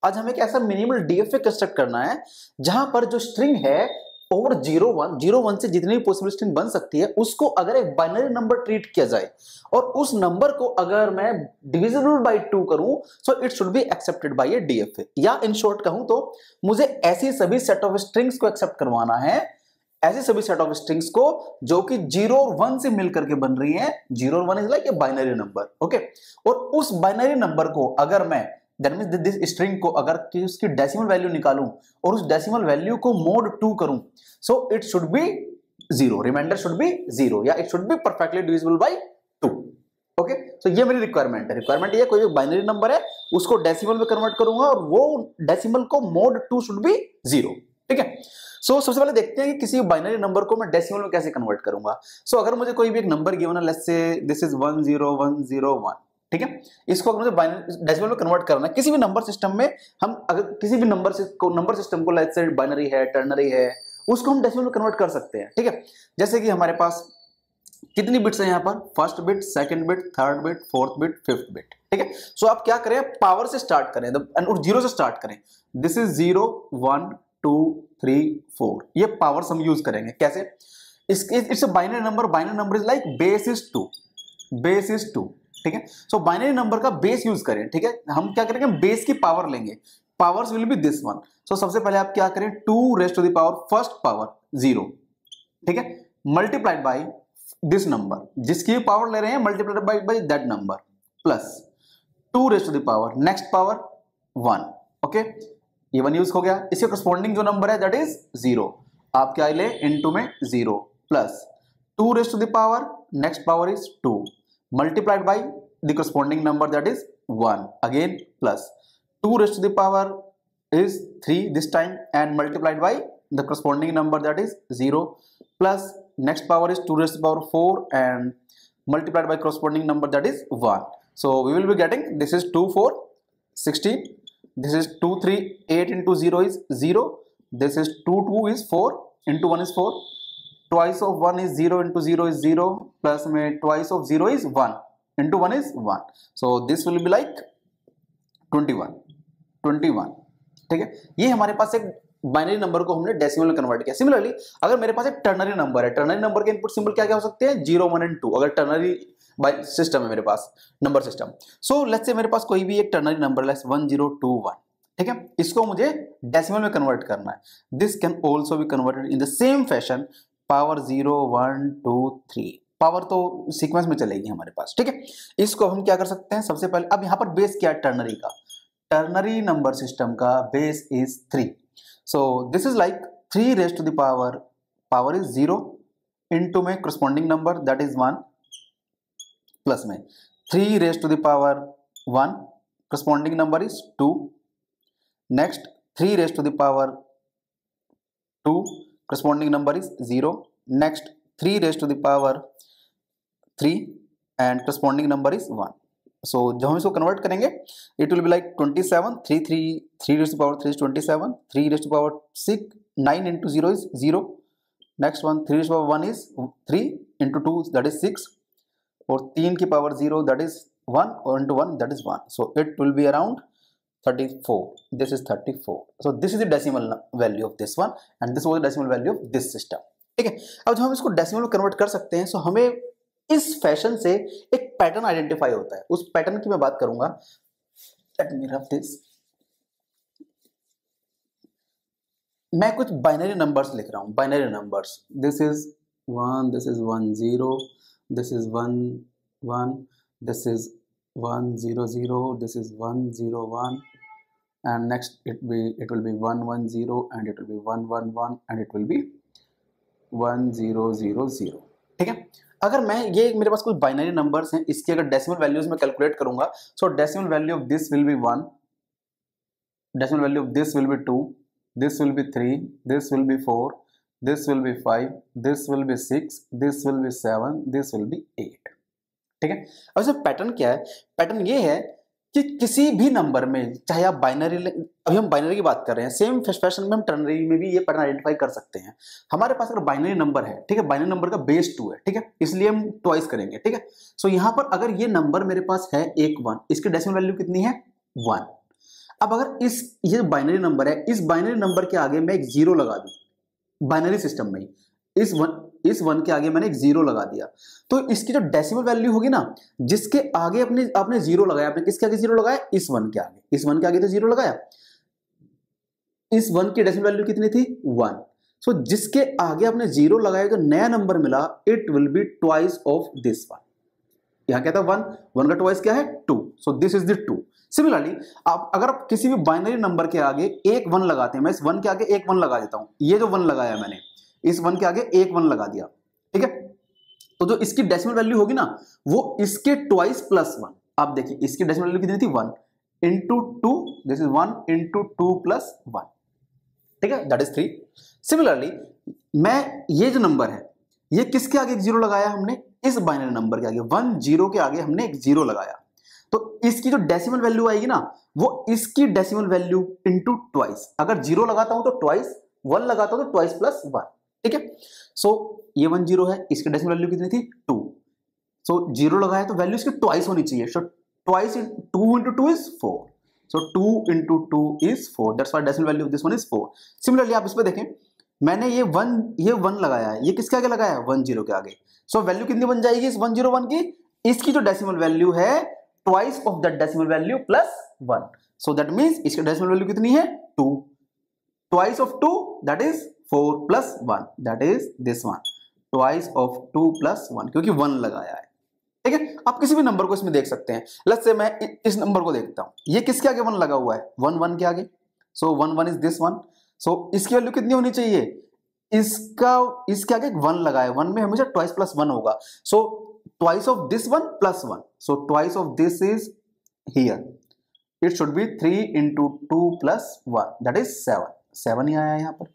आज हमें एक ऐसा मिनिमल डीएफए कंस्ट्रक्ट करना है जहां पर जो स्ट्रिंग है ओवर 01 से जितनी भी पॉसिबल स्ट्रिंग बन सकती है उसको अगर एक बाइनरी नंबर ट्रीट किया जाए और उस नंबर को अगर मैं डिविजिबल बाय 2 करूं so it should be accepted by A DFA. या इन शॉर्ट कहूं तो मुझे ऐसी सभी सेट ऑफ स्ट्रिंग्स को एक्सेप्ट करवाना है, ऐसे सभी सेट ऑफ स्ट्रिंग्स को जो कि 0 और 1 से मिलकर के बन रही हैं। 0 और 1 is like a binary number, okay. और उस बाइनरी नंबर को अगर मैं दैट मींस दिस स्ट्रिंग को अगर उसकी डेसिमल वैल्यू निकालूं और उस डेसिमल वैल्यू को मोड 2 करूं so it should be 0, remainder should be 0 या it should be perfectly divisible by 2, okay. So ये मेरी रिक्वायरमेंट है। रिक्वायरमेंट ये कोई बाइनरी नंबर है उसको डेसिमल में कन्वर्ट करूंगा और वो डेसिमल को मोड 2 शुड बी 0, ठीक है। सो सबसे पहले देखते हैं कि किसी बाइनरी नंबर को मैं डेसिमल में कैसे कन्वर्ट करूंगा। सो अगर मुझे कोई भी एक नंबर गिवन है, लेट्स से दिस इज 10101, ठीक है। इसको अगर मुझे डेसिमल में कन्वर्ट करना है किसी भी नंबर सिस्टम में, हम अगर किसी भी नंबर सिस्टम को लेट्स से बाइनरी है, टर्नरी है, उसको हम डेसिमल में कन्वर्ट कर सकते हैं, ठीक है। जैसे कि हमारे पास कितनी बिट्स है यहाँ पर, first bit, second bit, third bit, fourth bit, fifth bit, ठीक है। सो आप क्या करें, पावर से स्टार्ट करें और 0 से स्टार्ट करें। दिस इज 0 1 2 3 4, ये पावर्स हम यूज करेंगे। कैसे, it's a binary number is like base is 2, ठीक है। सो बाइनरी नंबर का बेस यूज करें, ठीक है। हम क्या करेंगे, बेस की पावर लेंगे, powers will be this one. So सबसे पहले आप क्या करें, 2 raise to the power first power 0, ठीक है, मल्टीप्लाइड बाय दिस नंबर, जिसकी पावर ले रहे हैं multiplied by that number, plus 2 raise to the power next power 1, okay. ये 1 यूज हो गया। इसके करस्पॉन्डिंग जो नंबर है दैट इज 0, आप क्या ले इनटू में 0, plus 2 raise to the power next power is 2 multiplied by the corresponding number that is 1, again plus 2 raised to the power is 3 this time and multiplied by the corresponding number that is 0, plus next power is 2 raised to the power 4 and multiplied by corresponding number that is 1. So we will be getting, this is 2 4 16, this is 2 3 8 into 0 is 0, this is 2 2 is 4 into 1 is 4, twice of 1 is 0 into 0 is 0, plus में twice of 0 is 1 into 1 is 1, so this will be like 21, ठीक है। ये हमारे पास एक binary number को हमने decimal में convert किया। सिमिलरली अगर मेरे पास एक टर्नरी नंबर है, टर्नरी नंबर के इनपुट सिंबल क्या क्या हो सकते हैं, 0 1 एंड 2, अगर टर्नरी सिस्टम है मेरे पास number system. So let's say मेरे पास कोई भी एक टर्नरी नंबर लेट्स 1021, ठीक है, इसको मुझे डेसिमल में कन्वर्ट करना है। This can also be converted in the same fashion, power 0 1 2 3, power तो सीक्वेंस में चलेगी हमारे पास, ठीक है। इसको हम क्या कर सकते हैं, सबसे पहले अब यहां पर बेस क्या है टर्नरी का, टर्नरी नंबर सिस्टम का base is 3, so this is like 3 raise to the power is 0 into में corresponding number that is 1, plus में 3 raise to the power 1 corresponding number is 2, next 3 raise to the power 2 corresponding number is 0, next 3 raised to the power 3 and corresponding number is 1. So जब हम इसको convert करेंगे it will be like 27, 3 raised to the power 3 is 27, 3 raised to the power 6, 9 into 0 is 0, next one 3 raised to the power 1 is 3 into 2 that is 6, और 3 की power 0 that is 1 और into 1 that is 1, so it will be around 34, this is 34, so this is the decimal value of this one and this was the decimal value of this system, ठीक है। अब जब हम इसको decimal में convert कर सकते हैं, सो हमें इस फैशन से एक पैटर्न आइडेंटिफाई होता है, उस पैटर्न की मैं बात करूंगा। लेट मी रब दिस, मैं कुछ बाइनरी नंबर्स लिख रहा हूं, binary numbers, this is 1, this is 1 0, this is 1 1, this is 1 0 0, this is 1 0 1, and next it will be 1 1 0 and it will be 1 1 1 and it will be 1 0 0 0, ठीक है। अगर मैं ये मेरे पास कुछ बाइनरी नंबर्स हैं, इसकी अगर डेसिमल वैल्यूज में कैलकुलेट करूंगा, सो decimal value of this will be 1, decimal value of this will be 2, this will be 3, this will be 4, this will be 5, this will be 6, this will be 7, this will be 8, ठीक है। अब इसमें pattern क्या है, pattern ये है कि किसी भी नंबर में, चाहे आप बाइनरी, अभी हम बाइनरी की बात कर रहे हैं, सेम फैशन में हम टर्नरी में भी ये पैटर्न आइडेंटिफाई कर सकते हैं। हमारे पास अगर बाइनरी नंबर है, ठीक है, बाइनरी नंबर का बेस 2 है, ठीक है, इसलिए हम ट्वाइस करेंगे, ठीक है। सो यहां पर अगर ये नंबर मेरे पास है 1 1, इसकी डेसिमल वैल्यू कितनी है 1। अब अगर ये बाइनरी नंबर है, इस बाइनरी नंबर के आगे मैं एक जीरो लगा दूं, बाइनरी सिस्टम में इस वन के आगे मैंने एक जीरो लगा दिया, तो इसकी जो डेसिमल वैल्यू होगी ना, जिसके आगे आपने जीरो लगाया, आपने किसके आगे जीरो लगाया, इस वन के आगे, इस वन के आगे तो जीरो लगाया, इस वन की डेसिमल वैल्यू कितनी थी, 1। सो जिसके आगे आपने जीरो लगाया, जो नया नंबर मिला, it will be twice of this one. यहां क्या था 1, 1 का ट्वाइस क्या है 2, सो दिस इज द 2। सिमिलरली अगर आप किसी भी बाइनरी नंबर के आगे एक 1 लगाते हैं, मैं इस 1 के आगे एक 1 लगा देता हूं, ये जो 1 लगाया मैंने, इस 1 के आगे एक 1 लगा दिया, ठीक है, तो जो इसकी डेसिमल वैल्यू होगी ना, वो इसके ट्वाइस प्लस 1। आप देखिए इसकी डेसिमल वैल्यू कितनी थी, 1 into 2, this is 1 into 2 plus 1, ठीक है, दैट इज 3। सिमिलरली मैं ये जो नंबर है, ये किसके आगे एक जीरो लगाया हमने, इस बाइनरी नंबर के आगे 1 0 के आगे हमने एक जीरो लगाया, तो इसकी जो डेसिमल वैल्यू आएगी ना, वो इसकी डेसिमल वैल्यू इंटू ट्वाइस। अगर जीरो लगाता हूं तो ट्वाइस, 1 लगाता हूं तो ट्वाइस प्लस 1, ठीक है। सो ये 1 0 है, इसकी डेसिमल वैल्यू कितनी थी 2, सो जीरो लगाया तो वैल्यू इसकी ट्वाइस होनी चाहिए, so twice 2 into 2 is 4, so 2 into 2 is 4, that's why decimal value of this one is 4। Similarly आप इस पे देखें, मैंने ये 1 लगाया है, ये किसके आगे लगाया है, 1 0 के आगे, सो वैल्यू कितनी बन जाएगी इस 1 0 1 की, इसकी जो डेसिमल वैल्यू है twice of that decimal value plus 1, so that means इसकी डेसिमल वैल्यू कितनी है 2, twice of 2 that is 4 plus 1, that is this one, twice of 2 plus 1, क्योंकि 1 लगाया है, ठीक है। आप किसी भी नंबर को इसमें देख सकते हैं, लेट्स से मैं इस नंबर को देखता हूं, ये किसके आगे 1 लगा हुआ है, 1 1 के आगे, सो 1 1 इज दिस वन, सो इसकी वैल्यू कितनी होनी चाहिए, इसके आगे 1 लगाया, 1 में हमेशा ट्वाइस प्लस 1 होगा, so twice of this one plus 1, so twice of this is here, it should B 3 into 2 plus 1, that is 7, 7 ही आया यहां पर,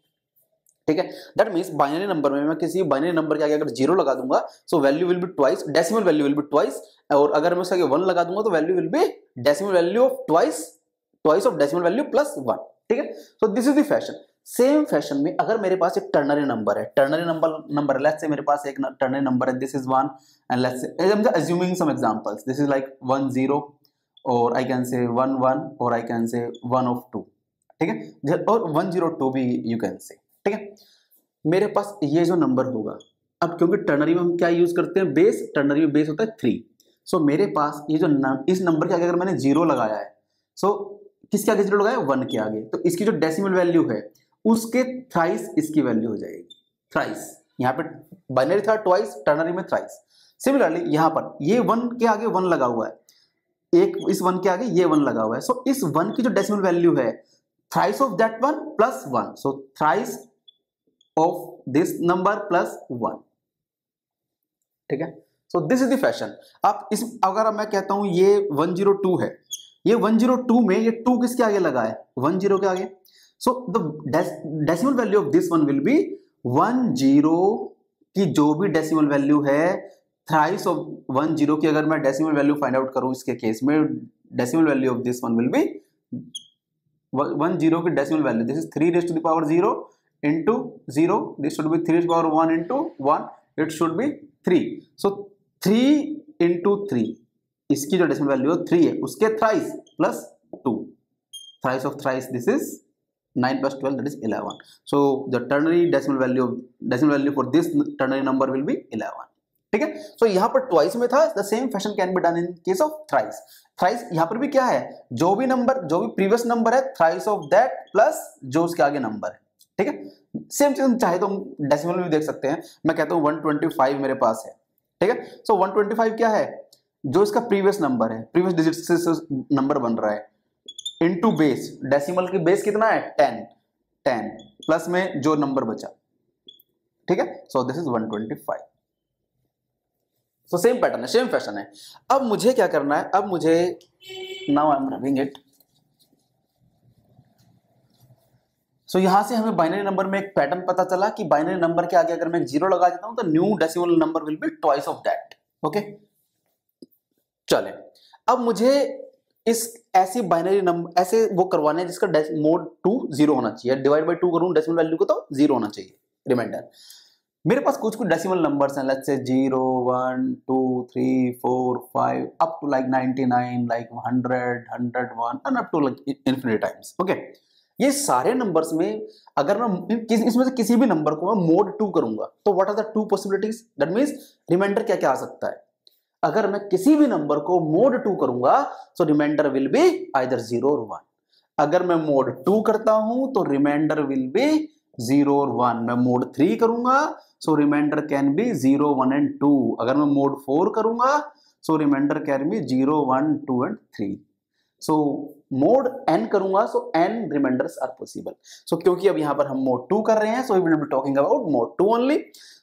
ठीक है। दैट मींस बाइनरी नंबर में मैं किसी बाइनरी नंबर के आगे अगर जीरो लगा दूंगा, so value will be twice, decimal value will be twice, और अगर मैं उसके आगे 1 लगा दूंगा तो value will B decimal value of twice of decimal value plus 1, ठीक है। So this is the fashion. Same fashion में अगर मेरे पास एक टर्नरी नंबर है, टर्नरी नंबर लेट्स से मेरे पास एक टर्नरी नंबर है, this is 1, and let's say I am assuming some examples, this is like 1 0, और आई कैन से 1 1, और आई कैन से 1 ऑफ 2, ठीक है, और 1 0 2 भी यू कैन से, ठीक है। मेरे पास ये जो नंबर होगा, अब क्योंकि टर्नरी में हम क्या यूज करते हैं, बेस, टर्नरी में बेस होता है 3, सो मेरे पास ये जो इस नंबर के आगे अगर मैंने जीरो लगाया है, सो किसके आगे जीरो लगाया, 1 के आगे, तो इसकी जो डेसिमल वैल्यू है उसके थ्राइस इसकी वैल्यू हो जाएगी, थ्राइस, यहाँ पे बाइनरी था ट्वाइस, टर्नरी में थ्राइस। सिमिलरली यहाँ पर ये 1 के आगे 1 लगा हुआ है, एक इस 1 के आगे ये 1 लगा हुआ है, सो इस 1 की जो डेसिमल वैल्यू है thrice of that 1 plus 1, so thrice of this number plus 1, ठीक है। So this is the fashion. आप इस अगर मैं कहता हूं ये 102 है, ये 102 में ये 2 किसके आगे लगा है, 1 0 के आगे, so the decimal value of this one will be 1 0 की जो भी डेसिमल वैल्यू है थ्राइस ऑफ 1 0 की, अगर मैं डेसिमल वैल्यू फाइंड आउट करूं इसके केस में, decimal value of this one will be 1 0 की decimal value, this is 3 raised to the power 0 into 0, this should be 3 raised to the power 1 into 1, it should be 3, so 3 into 3, इसकी जो decimal value 3 है उसके thrice plus 2, thrice of thrice this is 9 plus 12, that is 11, so the ternary decimal value for this ternary number will be 11, ठीक है। सो यहाँ पर twice में था, the same fashion can be done in case of thrice. Thrice यहाँ पर भी क्या है, जो भी प्रीवियस नंबर है थ्राइस ऑफ दैट प्लस जो उसके आगे नंबर है, ठीक है। सेम चीज हम चाहे तो हम डेसिमल में भी देख सकते हैं, मैं कहता हूं 125 मेरे पास है, ठीक है। सो 125 क्या है, जो इसका प्रीवियस नंबर है, प्रीवियस डिजिट से नंबर बन रहा है, इनटू बेस, डेसिमल की बेस कितना है 10 प्लस में जो नंबर बचा, ठीक है। So this is 125। So same pattern है, सेम फैशन है। अब मुझे क्या करना है, अब मुझे now I am rubbing it, so यहां से हमें बाइनरी नंबर में एक पैटर्न पता चला कि बाइनरी नंबर के आगे अगर मैं 0 लगा देता हूं तो new decimal number will be twice of that, okay. चले अब मुझे इस ऐसी बाइनरी नंबर ऐसे वो करवाने जिसका मोड 2 0 होना चाहिए, डिवाइड बाय 2 करूं डेसिमल वैल्यू को तो 0 होना चाहिए रिमाइंडर। मेरे पास कुछ कुछ डेसिमल नंबर्स हैं, let's say 0 1 2 3 4 5 up to like 99, like 100 101 and up to like infinite times. Okay, ये सारे नंबर्स में अगर मैं इसमें से किसी भी नंबर को मैं मोड 2 करूंगा तो what are the two possibilities, that means reminder क्या क्या आ सकता है। अगर मैं किसी भी नंबर को मोड 2 करूंगा तो रिमाइंडर विल बी आइदर 0 और 1। अगर मैं मोड 2 करता हूं तो रिमाइंडर विल बी 0 और 1। मैं मोड 3 करूंगा so remainder can be 0 1 and 2। अगर मैं मोड 4 करूंगा so remainder can be 0 1 2 and 3। So mod n करूंगा so n remainders are possible. So क्योंकि अब यहां पर हम मोड 2 कर रहे हैं so we will be talking about mod 2 only.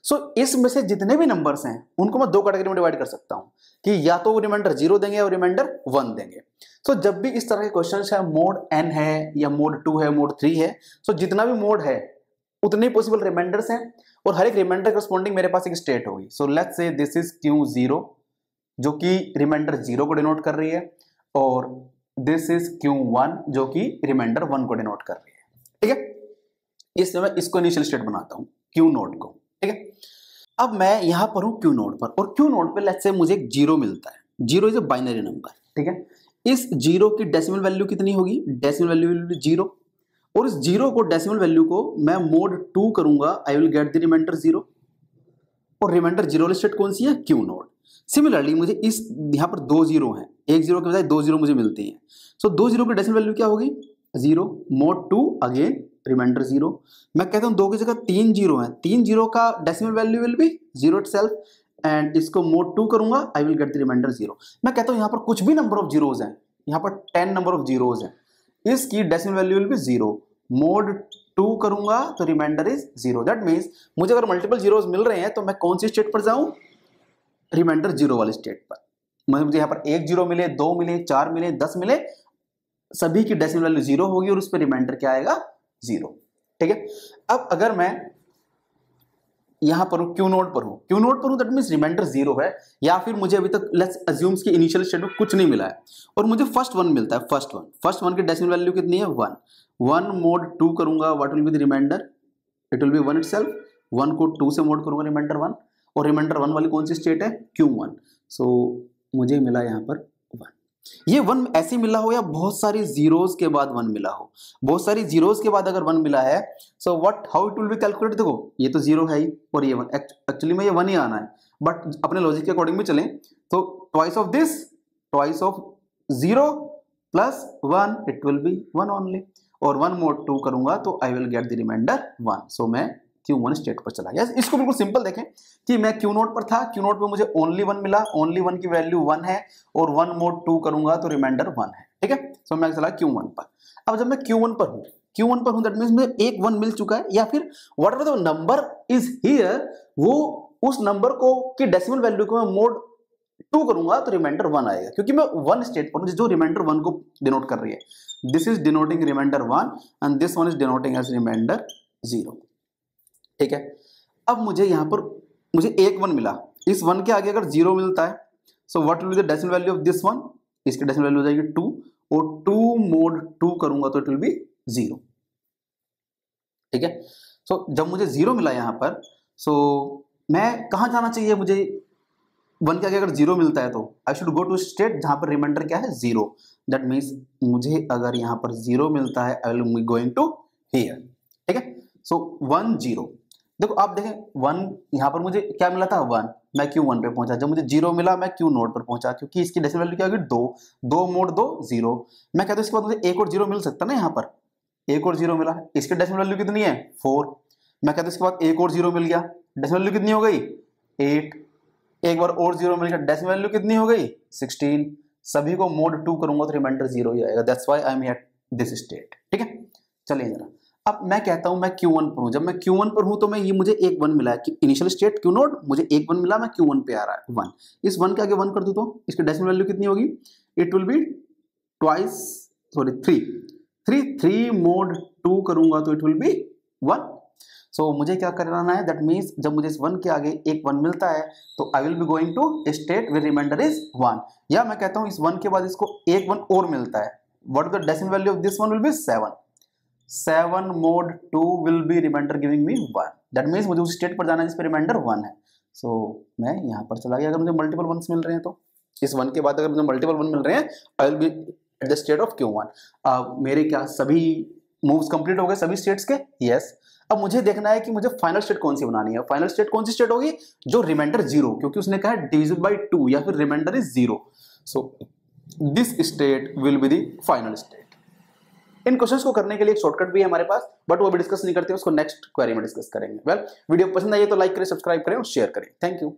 So इसमें से जितने भी नंबर्स हैं उनको मैं दो कैटेगरी में डिवाइड कर सकता हूं कि या तो वो रिमाइंडर 0 देंगे या रिमाइंडर 1 देंगे। सो जब भी इस तरह के क्वेश्चंस है, मोड n है या मोड 2 है, मोड 3 है, सो जितना भी मोड है उतने पॉसिबल रिमाइंडर्स हैं और हर एक रिमाइंडर करस्पॉन्डिंग मेरे पास एक स्टेट होगी। सो लेट्स से दिस इज Q0 जो कि रिमाइंडर 0 को डिनोट कर रही है और दिस इज Q1 जो कि रिमाइंडर 1 को डिनोट कर रही है। ठीक है, इसमें मैं इसको इनिशियल स्टेट बनाता हूं Q नोड को। ठीक है, अब मैं यहां पर हूं Q नोड पर और Q नोड पे लेट्स से मुझे एक 0 मिलता है। 0 इज अ बाइनरी नंबर। ठीक है, इस 0 की डेसिमल वैल्यू कितनी होगी, डेसिमल वैल्यू विल बी 0 और इस 0 को डेसिमल वैल्यू को मैं मोड 2 करूंगा, I will get the reminder 0 और रिमाइंडर 0 वाली स्टेट कौन सी है, Q नोड। सिमिलरली मुझे इस यहां पर दो 0 हैं, एक 0 के बजाय दो 0 मुझे मिलती हैं। सो दो 0 की डेसिमल वैल्यू क्या होगी, 0 मोड 2 अगेन रिमाइंडर 0। मैं कहता हूं 2 की जगह 3 0 हैं, 3 0 का decimal value will be 0 itself and इसको मोड 2 करूंगा, I will get the reminder 0। मैं कहता हूं यहां पर कुछ भी नंबर ऑफ जीरोज हैं, यहां पर 10 नंबर ऑफ जीरोज हैं, इसकी decimal value will be 0, mode 2 करूंगा तो रिमाइंडर इज 0। दैट मींस मुझे अगर मल्टीपल जीरोज मिल रहे हैं तो मैं कौन सी स्टेट पर जाऊं, रिमाइंडर 0 वाले स्टेट पर। मुझे यहाँ पर 1 0 मिले, 2 मिले, 4 मिले, 10 मिले, सभी की डेसिमल वैल्यू 0 होगी और उस पर रिमाइंडर क्या आएगा, 0। ठीक है, अब अगर मैं यहां पर हूं Q नोड पर हूं दैट मींस रिमाइंडर 0 है या फिर मुझे अभी तक लेट्स अज्यूम्स की इनिशियल स्टेट में कुछ नहीं मिला है और मुझे फर्स्ट वन मिलता है। फर्स्ट वन की डेसिमल वैल्यू कितनी है, 1 मोड 2 करूंगा, what will be the reminder, it will be 1 itself. 1 को 2 से मोड करूंगा, रिमाइंडर 1 और रिमाइंडर 1 वाली कौन सी स्टेट है, Q1। सो मुझे मिला यहां पर 1। ये 1 ऐसे मिला हो या बहुत सारी जीरोस के बाद 1 मिला हो, बहुत सारी जीरोस के बाद अगर 1 मिला है so what how it will be calculated. देखो ये तो 0 है ही और ये 1, एक्चुअली में ये 1 ही आना है बट अपने लॉजिक के अकॉर्डिंग में चलें तो twice of this, twice of 0 plus 1 it will be 1 only और 1 मोड 2 करूंगा तो I will get the reminder 1। So मैं Q1 स्टेट पर चला गया। इसको बिल्कुल सिंपल देखें कि मैं Q नोड पर था, Q नोड पे मुझे ओनली 1 मिला, ओनली 1 की वैल्यू 1 है और 1 मोड 2 करूंगा तो रिमाइंडर 1 है। ठीक है, सो मैं चला Q1 पर। अब जब मैं Q1 पर हूं दैट मींस मुझे एक 1 मिल चुका है या फिर whatever the number is here, वो उस नंबर को की डेसिमल वैल्यू को मैं मोड 2 करूंगा तो रिमाइंडर 1 आएगा क्योंकि मैं 1 स्टेट पर हूं जो रिमाइंडर 1 को डिनोट कर रही है। This is denoting reminder 1 and this one is denoting as reminder 0। ठीक है, अब मुझे यहां पर मुझे एक 1 मिला, इस 1 के आगे अगर 0 मिलता है so what will be the decimal value of this 1, इसकी डेसिमल वैल्यू हो जाएगी 2 और 2 मोड 2 करूंगा तो इट विल बी 0। ठीक है, सो जब मुझे 0 मिला यहां पर सो मैं कहां जाना चाहिए, मुझे 1 के आगे अगर 0 मिलता है तो I should go to state जहां पर रिमाइंडर क्या है, 0। दैट मींस मुझे अगर यहां पर 0 मिलता है I will be going to here. ठीक है, सो 1 0। देखो आप देखें 1 यहां पर मुझे क्या मिला था, 1, मैं Q1 पे पहुंचा। जब मुझे 0 मिला मैं Q नोड पर पहुंचा क्योंकि इसकी डेसिमल वैल्यू क्या होगी, 2 मोड 2 0। मैं कहता हूं इसके बाद मुझे एक और 0 मिल सकता ना, यहां पर एक और 0 मिला, इसकी डेसिमल वैल्यू कितनी है, 4। मैं कहता हूं इसके बाद एक और 0 मिल गया, डेसिमल वैल्यू कितनी हो गई, 8। एक बार और 0 मिल गया, डेसिमल वैल्यू कितनी हो गई, 16। सभी को मोड 2 करूंगा तो रिमाइंडर 0 ही आएगा। That's why I am at this state. ठीक है, चलिए जरा अब मैं कहता हूं मैं Q1 पर हूं। जब मैं Q1 पर हूं तो मैं ये मुझे एक 1 मिला है कि इनिशियल स्टेट Q नोड, मुझे एक 1 मिला, मैं Q1 पे आ रहा है 1। इस 1 के आगे 1 कर दूं तो इसकी डेसिमल वैल्यू कितनी होगी, it will be twice sorry 3 mode 2 करूंगा तो इट विल बी 1। सो मुझे क्या करना है, दैट मींस जब मुझे इस 1 के आगे एक 1 मिलता है तो I will be going to state where reminder is 1। या मैं कहता हूं इस 1 के बाद इसको एक 1 और मिलता है, what is the decimal value of this one will be 7 mode 2 will be remainder giving me 1। That means मुझे उस स्टेट पर जाना है जिस पर रिमाइंडर 1 है। सो मैं यहाँ पर चला गया। अगर मुझे मल्टीपल वंस मिल रहे हैं तो इस 1 के बाद अगर मुझे मल्टीपल 1 मिल रहे हैं, आई will B at the state of Q1। मेरे क्या सभी मूव्स कंप्लीट हो गए सभी स्टेट्स के? यस। अब मुझे देखना है कि मुझे फाइनल स्टेट कौन सी बनानी है। फाइनल स्टेट कौन सी स्टेट होगी? जो रिमाइंडर 0, क्योंकि उसने कहा डिविजिबल बाय 2 या फिर reminder is 0। So this state will be the final state. इन क्वेश्चंस को करने के लिए एक शॉर्टकट भी है हमारे पास, बट वो अभी डिस्कस नहीं करते, उसको नेक्स्ट क्वेरी में डिस्कस करेंगे। वेल, वीडियो पसंद आई तो लाइक करें, सब्सक्राइब करें और शेयर करें। Thank you.